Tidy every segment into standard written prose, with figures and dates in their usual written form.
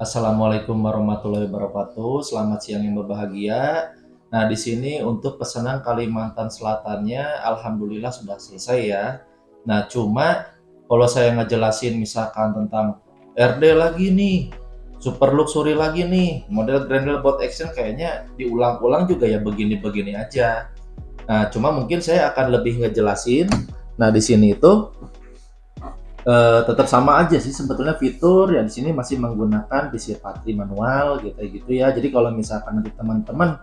Assalamualaikum warahmatullahi wabarakatuh. Selamat siang yang berbahagia. Nah, di sini untuk pesanan Kalimantan Selatannya, alhamdulillah sudah selesai ya. Nah, cuma kalau saya ngejelasin misalkan tentang RD lagi nih, super luxury lagi nih, model Grendel Boat Action kayaknya diulang-ulang juga ya begini-begini aja. Nah, cuma mungkin saya akan lebih ngejelasin. Nah, di sini itu tetap sama aja sih sebetulnya fitur ya di sini masih menggunakan PC Patri manual gitu ya. Jadi kalau misalkan nanti teman-teman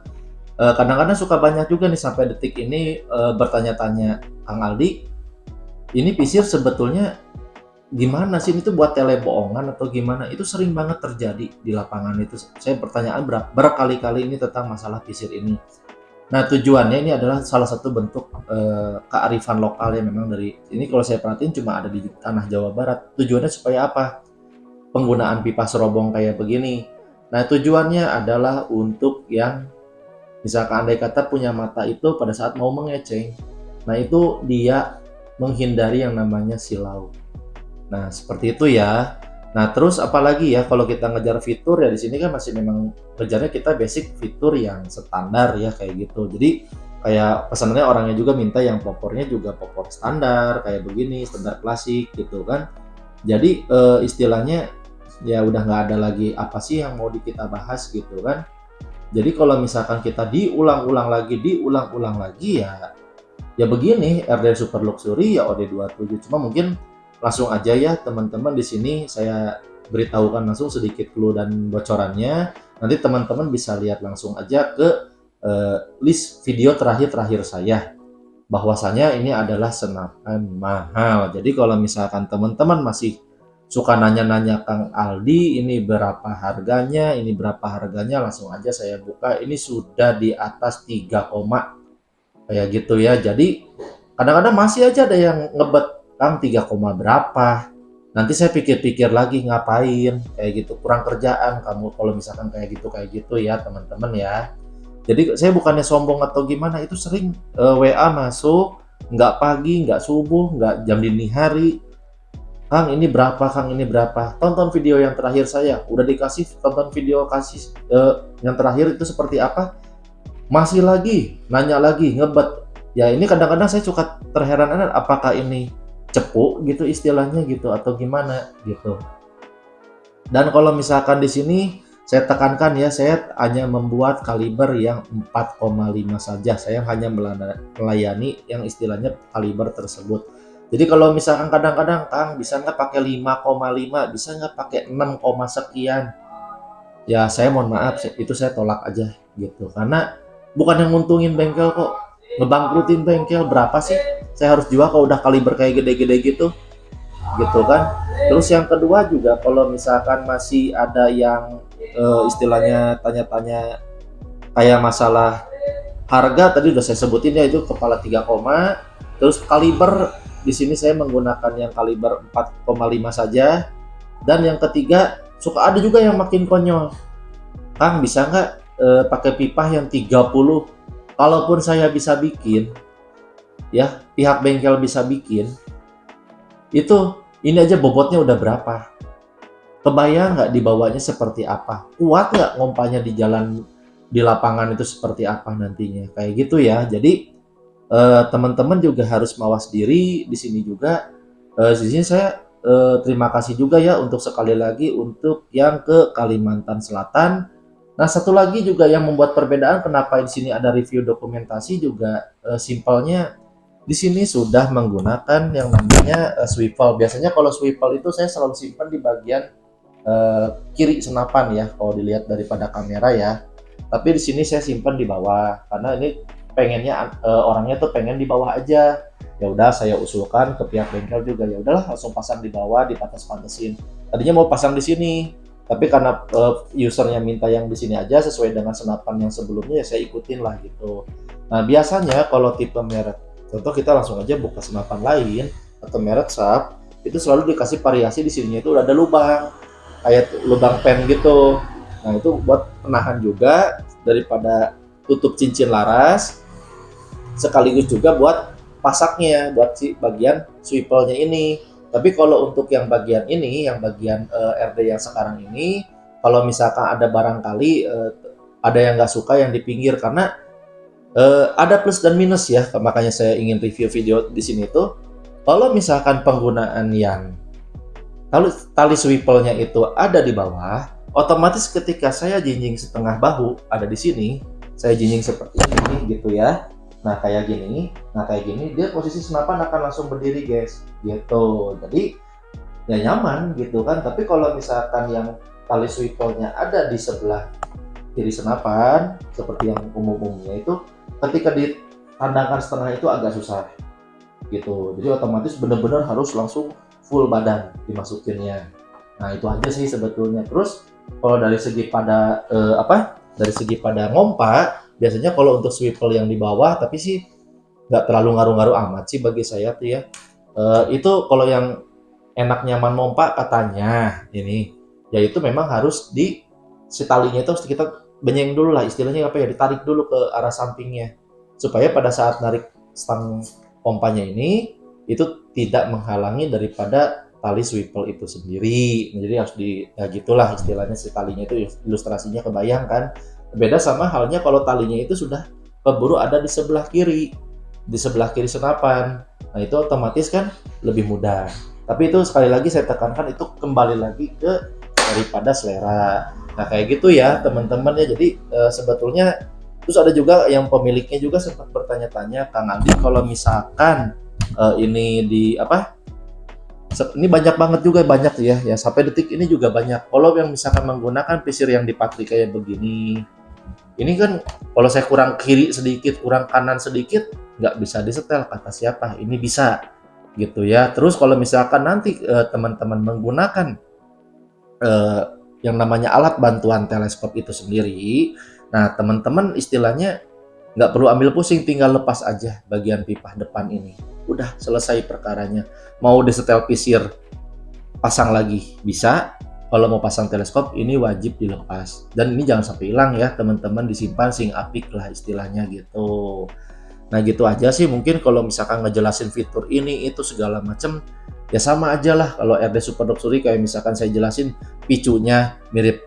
kadang-kadang suka banyak juga nih sampai detik ini bertanya-tanya, Kang Aldi, ini PC sebetulnya gimana sih ini tuh buat tele bohongan atau gimana? Itu sering banget terjadi di lapangan itu. Saya pertanyaan berkali-kali ini tentang masalah PC ini. Nah, tujuannya ini adalah salah satu bentuk kearifan lokal yang memang dari ini kalau saya perhatiin cuma ada di tanah Jawa Barat. Tujuannya supaya apa? Penggunaan pipa serobong kayak begini. Nah, tujuannya adalah untuk yang misalkan andai kata punya mata itu pada saat mau mengeceng. Nah, itu dia menghindari yang namanya silau. Nah, seperti itu ya. Nah, terus apalagi ya kalau kita ngejar fitur ya di sini kan masih memang ngejarnya kita basic fitur yang standar ya kayak gitu. Jadi kayak pesanannya orangnya juga minta yang popornya juga popor standar kayak begini, standar klasik gitu kan. Jadi istilahnya ya udah nggak ada lagi apa sih yang mau kita bahas gitu kan. Jadi kalau misalkan kita diulang-ulang lagi ya begini RD Super Luxury ya OD27. Cuma mungkin langsung aja ya teman-teman di sini saya beritahukan langsung sedikit clue dan bocorannya. Nanti teman-teman bisa lihat langsung aja ke list video terakhir saya bahwasanya ini adalah senapan mahal. Jadi kalau misalkan teman-teman masih suka nanya-nanya Kang Aldi ini berapa harganya, langsung aja saya buka. Ini sudah di atas 3 koma kayak gitu ya. Jadi kadang-kadang masih aja ada yang ngebet Kang 3 koma berapa. Nanti saya pikir-pikir lagi ngapain kayak gitu, kurang kerjaan kamu kalau misalkan kayak gitu ya teman-teman ya. Jadi saya bukannya sombong atau gimana, itu sering WA masuk, nggak pagi, nggak subuh, nggak jam dini hari. Kang ini berapa, Kang ini berapa? Tonton video yang terakhir saya, udah dikasih tonton video kasih yang terakhir itu seperti apa? Masih lagi, nanya lagi, ngebet. Ya ini kadang-kadang saya suka terheran-heran apakah ini cepu gitu istilahnya gitu atau gimana gitu. Dan kalau misalkan di sini saya tekankan ya, saya hanya membuat kaliber yang 4,5 saja. Saya hanya melayani yang istilahnya kaliber tersebut. Jadi kalau misalkan kadang-kadang Kang bisa nggak pakai 5,5, bisa nggak pakai 6, sekian? Ya saya mohon maaf, itu saya tolak aja gitu. Karena bukan yang nguntungin bengkel kok, ngebangkrutin bengkel berapa sih? Saya harus jual kalau udah kaliber kayak gede-gede gitu kan. Terus yang kedua juga kalau misalkan masih ada yang istilahnya tanya-tanya kayak masalah harga tadi udah saya sebutin ya itu kepala 3 koma. Terus kaliber di sini saya menggunakan yang kaliber 4,5 saja. Dan yang ketiga suka ada juga yang makin konyol. Kang bisa nggak pakai pipa yang 30? Kalaupun saya bisa bikin ya, pihak bengkel bisa bikin, itu ini aja bobotnya udah berapa? Kebayang nggak dibawanya seperti apa? Kuat nggak ngompanya di jalan di lapangan itu seperti apa nantinya? Kayak gitu ya. Jadi teman-teman juga harus mawas diri di sini juga. Di sini saya terima kasih juga ya untuk sekali lagi untuk yang ke Kalimantan Selatan. Nah, satu lagi juga yang membuat perbedaan kenapa di sini ada review dokumentasi juga simpelnya di sini sudah menggunakan yang namanya swivel. Biasanya kalau swivel itu saya selalu simpan di bagian kiri senapan ya kalau dilihat daripada kamera ya. Tapi di sini saya simpan di bawah karena ini pengennya orangnya tuh pengen di bawah aja. Ya udah saya usulkan ke pihak bengkel juga ya udahlah langsung pasang di bawah dipantes-pantesin. Tadinya mau pasang di sini, tapi karena usernya minta yang di sini aja sesuai dengan senapan yang sebelumnya ya saya ikutin lah gitu. Nah biasanya kalau tipe merek, contoh kita langsung aja buka senapan lain atau merek sub itu selalu dikasih variasi di sininya itu udah ada lubang kayak lubang pen gitu. Nah itu buat penahan juga daripada tutup cincin laras, sekaligus juga buat pasaknya, buat si bagian swivelnya ini. Tapi kalau untuk yang bagian ini, yang bagian RD yang sekarang ini, kalau misalkan ada barangkali ada yang nggak suka yang di pinggir, karena ada plus dan minus ya, makanya saya ingin review video di sini tuh. Kalau misalkan penggunaan yang tali swivelnya itu ada di bawah, otomatis ketika saya jinjing setengah bahu ada di sini, saya jinjing seperti ini gitu ya. Nah kayak gini, dia posisi senapan akan langsung berdiri guys, gitu. Jadi ya nyaman gitu kan. Tapi kalau misalkan yang tali swivelnya ada di sebelah kiri senapan seperti yang umum-umumnya itu, ketika ditandangkan setengah itu agak susah gitu. Jadi otomatis benar-benar harus langsung full badan dimasukinnya. Nah itu aja sih sebetulnya. Terus kalau dari segi pada dari segi pada ngompa, biasanya kalau untuk swivel yang di bawah, tapi sih nggak terlalu ngaruh-ngaruh amat sih bagi saya tuh ya. Itu kalau yang enak nyaman mompa katanya ini, yaitu memang harus si talinya itu harus kita benyeng dulu lah, istilahnya apa ya, ditarik dulu ke arah sampingnya supaya pada saat narik stang pompanya ini itu tidak menghalangi daripada tali swivel itu sendiri. Jadi harus ya gitulah istilahnya, si talinya itu ilustrasinya kebayang kan. Beda sama halnya kalau talinya itu sudah keburu ada di sebelah kiri senapan. Nah itu otomatis kan lebih mudah. Tapi itu sekali lagi saya tekankan, itu kembali lagi ke daripada selera. Nah kayak gitu ya teman-teman ya. Jadi sebetulnya terus ada juga yang pemiliknya juga sempat bertanya-tanya, Kang Aldi, kalau misalkan ini di apa? Ini banyak banget juga, banyak ya sampai detik ini juga banyak. Kalau yang misalkan menggunakan pisir yang dipatri kayak begini, ini kan kalau saya kurang kiri sedikit, kurang kanan sedikit, nggak bisa disetel, kata siapa? Ini bisa gitu ya. Terus kalau misalkan nanti teman-teman menggunakan eh, yang namanya alat bantuan teleskop itu sendiri, nah teman-teman istilahnya nggak perlu ambil pusing, tinggal lepas aja bagian pipa depan ini. Udah selesai perkaranya. Mau disetel pisir, pasang lagi bisa. Kalau mau pasang teleskop ini wajib dilepas. Dan ini jangan sampai hilang ya teman-teman, disimpan sing apik lah istilahnya gitu. Nah gitu aja sih mungkin kalau misalkan ngejelasin fitur ini itu segala macam, ya sama aja lah kalau RD Super Luxury. Kayak misalkan saya jelasin picunya mirip,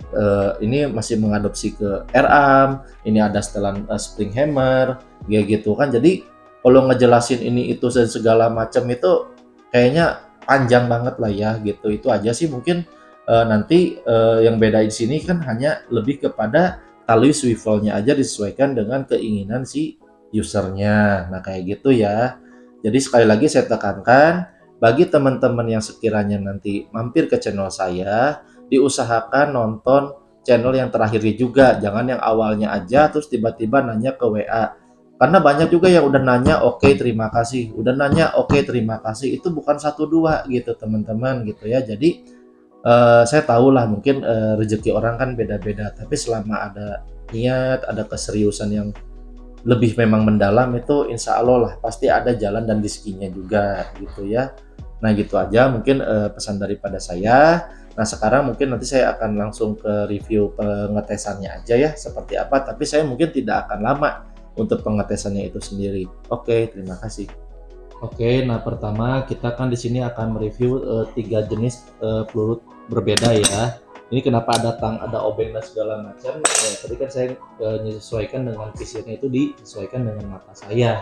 ini masih mengadopsi ke R-arm, ini ada setelan spring hammer kayak gitu kan. Jadi kalau ngejelasin ini itu dan segala macam itu kayaknya panjang banget lah ya gitu. Itu aja sih mungkin. Nanti yang beda di sini kan hanya lebih kepada tali swivelnya aja disesuaikan dengan keinginan si usernya. Nah kayak gitu ya. Jadi sekali lagi saya tekankan, bagi teman-teman yang sekiranya nanti mampir ke channel saya, diusahakan nonton channel yang terakhirnya juga. Jangan yang awalnya aja terus tiba-tiba nanya ke WA. Karena banyak juga yang udah nanya oke terima kasih, udah nanya oke terima kasih, itu bukan satu dua gitu teman-teman gitu ya. Jadi saya tahu lah mungkin rezeki orang kan beda-beda, tapi selama ada niat, ada keseriusan yang lebih memang mendalam, itu insya Allah lah pasti ada jalan dan rezekinya juga gitu ya. Nah gitu aja mungkin pesan daripada saya. Nah sekarang mungkin nanti saya akan langsung ke review pengetesannya aja ya seperti apa, tapi saya mungkin tidak akan lama untuk pengetesannya itu sendiri. Oke, terima kasih. Oke, nah pertama kita kan di sini akan mereview tiga jenis peluru berbeda ya. Ini kenapa ada ada obeng dan segala macam? Ya, tadi kan saya menyesuaikan dengan visirnya itu disesuaikan dengan mata saya,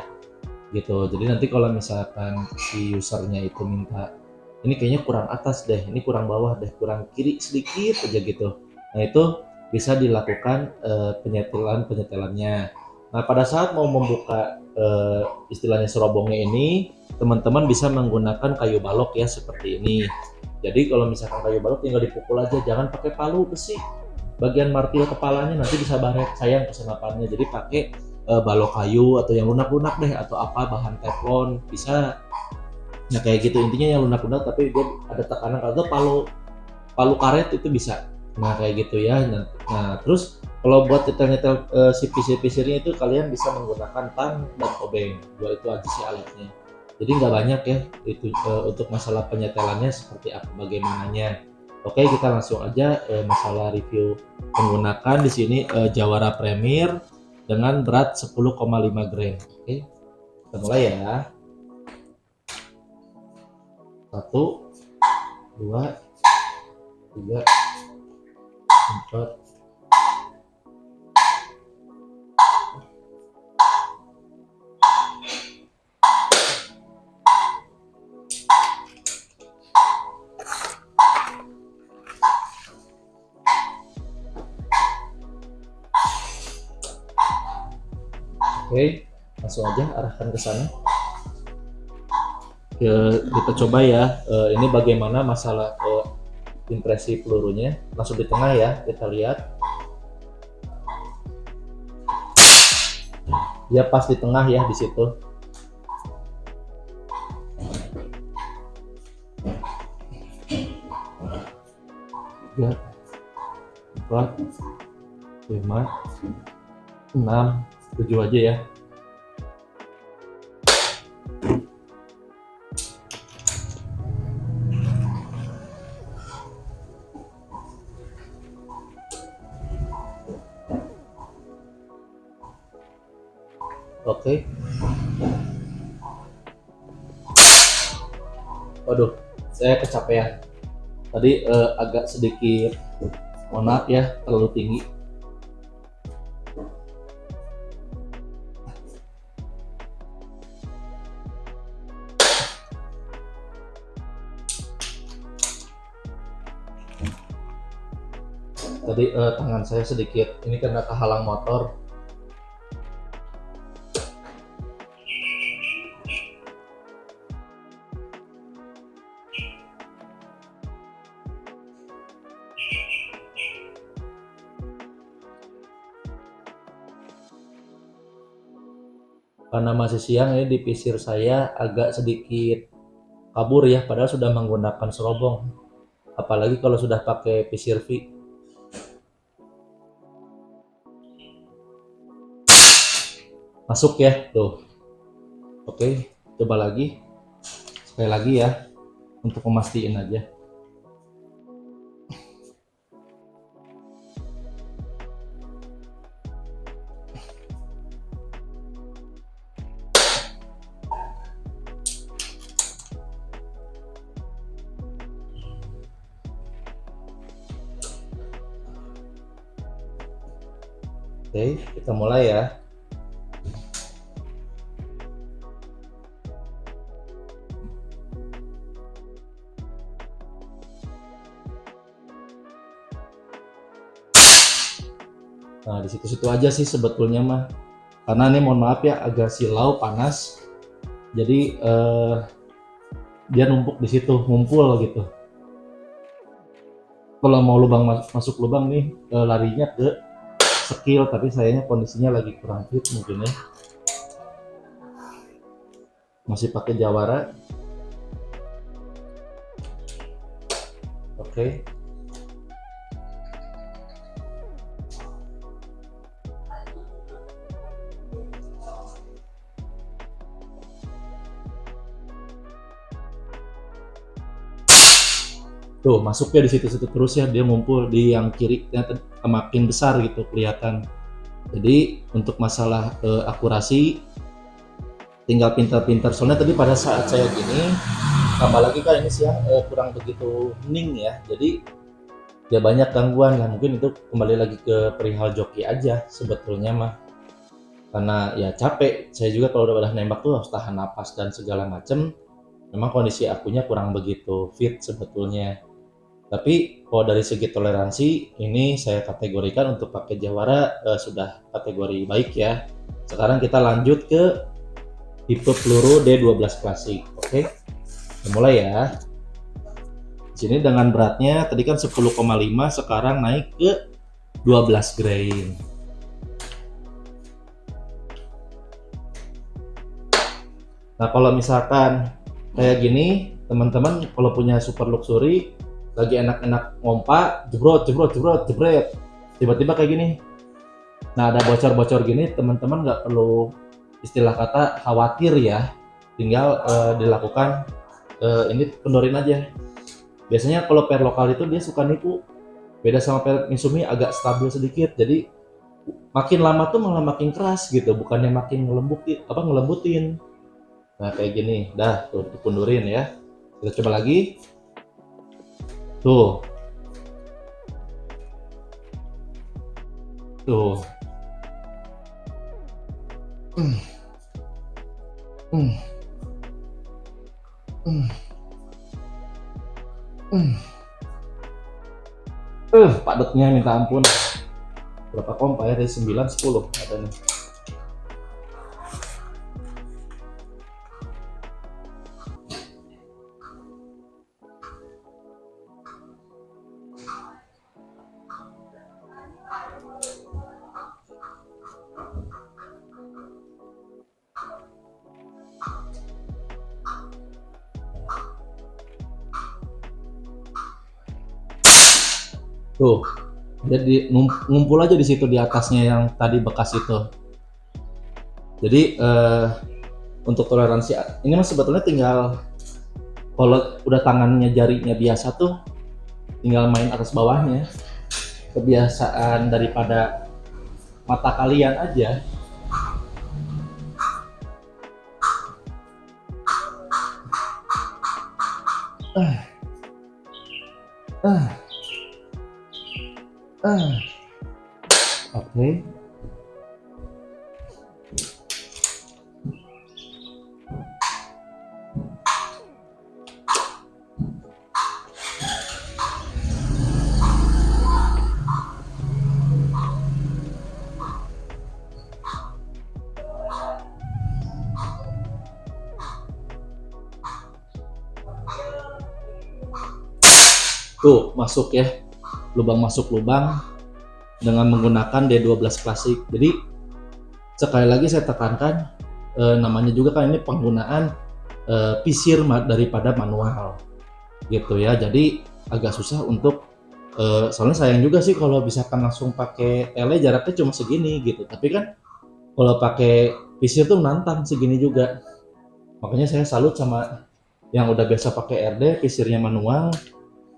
gitu. Jadi nanti kalau misalkan si usernya itu minta, ini kayaknya kurang atas deh, ini kurang bawah deh, kurang kiri sedikit aja gitu. Nah itu bisa dilakukan penyetelannya. Nah pada saat mau membuka istilahnya serobongnya ini, teman-teman bisa menggunakan kayu balok ya seperti ini. Jadi kalau misalkan kayu balok tinggal dipukul aja, jangan pakai palu besi. Bagian martil kepalanya nanti bisa baret, sayang kesenapannya. Jadi pakai balok kayu atau yang lunak-lunak deh, atau apa bahan teflon bisa. Nah kayak gitu intinya, yang lunak-lunak tapi dia ada tekanan, atau palu palu karet itu bisa. Nah kayak gitu ya. Nah terus kalau buat nyetel-nyetel si pisir-pisirnya itu kalian bisa menggunakan tang dan obeng, dua itu aja sih alatnya. Jadi nggak banyak ya itu untuk masalah penyetelannya seperti apa bagaimananya. Oke, kita langsung aja masalah review menggunakan di sini Jawara Premier dengan berat 10,5 gram. Oke, kita mulai ya. 1, 2, 3, Cepet. Oke, langsung aja arahkan ke sana. Kita coba ya, ini bagaimana masalah impresi pelurunya. Langsung di tengah ya, kita lihat. Dia pas di tengah ya, di situ. Ya, 4, 5, 6, 7 aja ya. Oke. Waduh, saya kecapean. Tadi agak sedikit, mohon maaf ya, terlalu tinggi. Tadi tangan saya sedikit, ini karena kehalang motor. Karena masih siang ya, di pisir saya agak sedikit kabur ya, padahal sudah menggunakan serobong. Apalagi kalau sudah pakai pisir V. Masuk ya, tuh. Oke, coba lagi. Sekali lagi ya, untuk memastikan aja. Oke, kita mulai ya. Nah, di situ-situ aja sih sebetulnya mah. Karena ini mohon maaf ya, agak silau, panas. Jadi dia numpuk di situ, ngumpul gitu. Kalau mau lubang masuk lubang nih, larinya ke skill, tapi sayangnya kondisinya lagi kurang fit mungkin ya. Masih pakai jawara. Oke. Tuh masuknya di situ-situ terus ya, dia ngumpul di yang kiri makin besar gitu kelihatan. Jadi untuk masalah akurasi tinggal pintar-pintar, soalnya tadi pada saat saya gini, tambah lagi kan ini siang kurang begitu hening ya, jadi ya banyak gangguan. Nah mungkin itu kembali lagi ke perihal joki aja sebetulnya mah, karena ya capek. Saya juga kalau udah nembak tuh harus tahan napas dan segala macem. Memang kondisi akunya kurang begitu fit sebetulnya. Tapi kalau dari segi toleransi, ini saya kategorikan untuk pakai jawara sudah kategori baik ya. Sekarang kita lanjut ke tipe peluru D12 klasik. Oke, mulai ya. Di sini dengan beratnya tadi kan 10,5, sekarang naik ke 12 grain. Nah, kalau misalkan kayak gini, teman-teman kalau punya super luxury, lagi enak-enak ngompa, jebrot, jebrot, jebrot, jebret, tiba-tiba kayak gini. Nah, ada bocor-bocor gini, teman-teman nggak perlu istilah kata khawatir ya, tinggal dilakukan ini kendorin aja. Biasanya kalau per lokal itu dia suka nipu, beda sama per Misumi agak stabil sedikit, jadi makin lama tuh malah makin keras gitu, bukannya makin ngelembutin. Nah kayak gini, dah tuh dikundurin ya. Kita coba lagi. Tuh. Tuh. Hmm, hmm, hmm, hmm. Padatnya minta ampun. Berapa kompa ya? Dari 9, 10 ada nih. Tuh, jadi ngumpul aja di situ di atasnya yang tadi bekas itu. Jadi untuk toleransi ini mas sebetulnya tinggal kalau udah tangannya jarinya biasa tuh tinggal main atas bawahnya. Kebiasaan daripada mata kalian aja. Ah, ah, ah. Oke. Okay. Tuh masuk ya, lubang masuk lubang dengan menggunakan D12 klasik. Jadi sekali lagi saya tekankan namanya juga kan ini penggunaan pisir daripada manual gitu ya. Jadi agak susah untuk soalnya sayang juga sih kalau misalkan langsung pakai tele jaraknya cuma segini gitu. Tapi kan kalau pakai pisir tuh nantang segini juga. Makanya saya salut sama yang udah biasa pakai RD pisirnya manual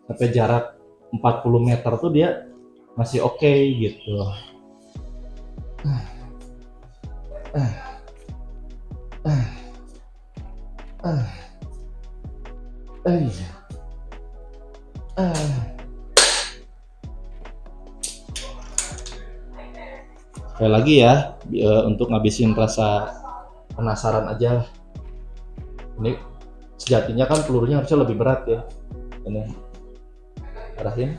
sampai jarak 40 meter tuh dia masih oke gitu. Iya. Sekali lagi ya, untuk ngabisin rasa penasaran aja. Ini sejatinya kan pelurunya harusnya lebih berat ya. Ini arahin.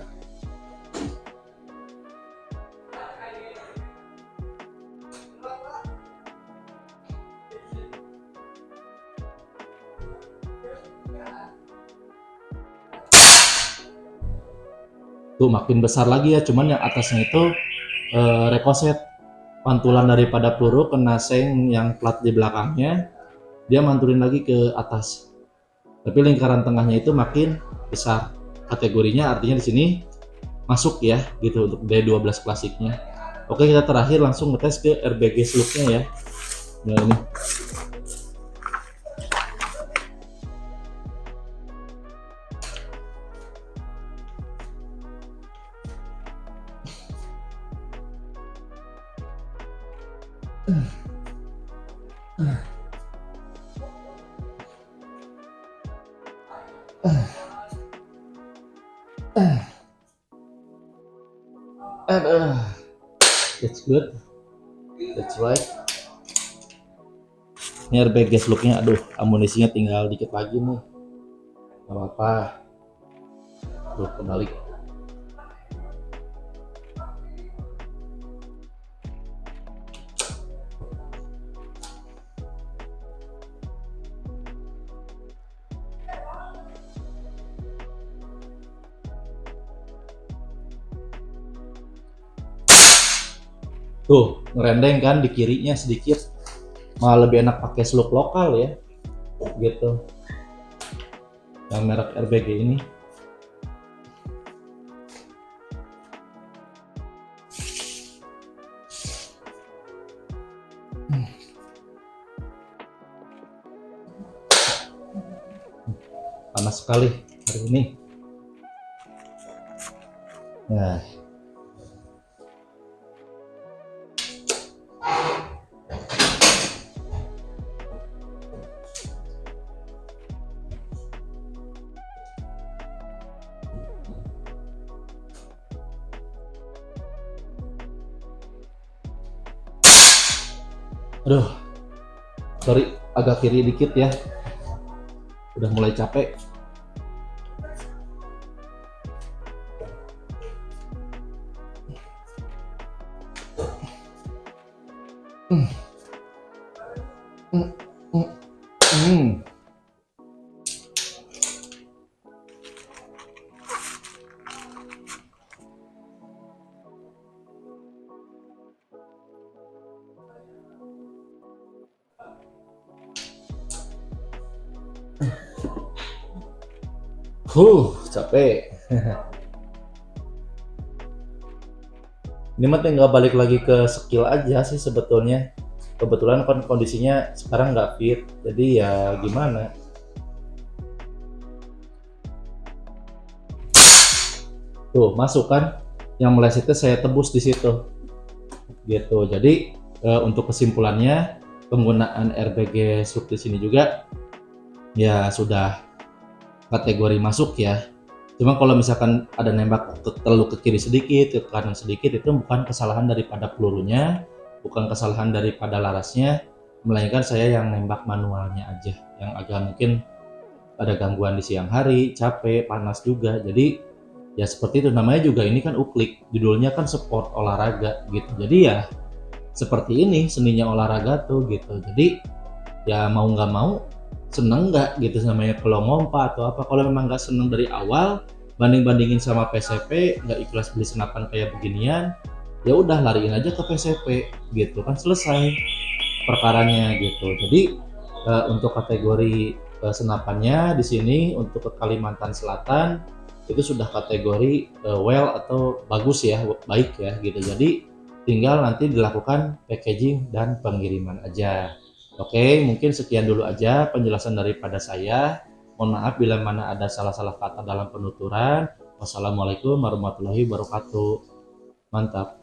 Tuh makin besar lagi ya, cuman yang atasnya itu rekoset. Pantulan daripada peluru kena seng yang plat di belakangnya, dia mantulin lagi ke atas. Tapi lingkaran tengahnya itu makin besar. Kategorinya artinya di sini masuk ya gitu untuk D12 klasiknya. Oke, kita terakhir langsung ngetes ke RBG slugnya ya. Nah ini. That's good. That's right. Ini RBG slugnya, aduh amunisinya tinggal dikit lagi nih. Gak apa-apa. Tuh kembali. Tuh ngerendeng kan di kirinya sedikit. Malah lebih enak pakai slug lokal ya. Gitu. Yang merek RBG ini. Panas sekali hari ini. Nah, Aduh, sorry agak kiri dikit ya. Udah mulai capek. Hmm, hmm, hmm, hmm. Capek. Ini mah tinggal balik lagi ke skill aja sih sebetulnya. Kebetulan kan kondisinya sekarang nggak fit, jadi ya gimana. Tuh masuk kan, yang melesetnya saya tebus di situ, gitu. Jadi untuk kesimpulannya, penggunaan RBG sub di sini juga ya sudah kategori masuk ya. Cuma kalau misalkan ada nembak terlalu ke kiri sedikit, ke kanan sedikit, itu bukan kesalahan daripada pelurunya, bukan kesalahan daripada larasnya, melainkan saya yang nembak manualnya aja, yang agak mungkin ada gangguan di siang hari, capek, panas juga. Jadi ya seperti itu, namanya juga ini kan uklik, judulnya kan sport olahraga gitu. Jadi ya seperti ini seninya olahraga tuh gitu. Jadi ya mau nggak mau seneng nggak gitu namanya kalau ngompa atau apa. Kalau memang nggak seneng dari awal, bandingin sama PCP, nggak ikhlas beli senapan kayak beginian, ya udah lariin aja ke PCP gitu kan, selesai perkaranya gitu. Jadi untuk kategori senapannya di sini untuk ke Kalimantan Selatan itu sudah kategori well atau bagus ya, baik ya gitu. Jadi tinggal nanti dilakukan packaging dan pengiriman aja. Oke, mungkin sekian dulu aja penjelasan daripada saya. Mohon maaf bila mana ada salah-salah kata dalam penuturan. Wassalamualaikum warahmatullahi wabarakatuh. Mantap.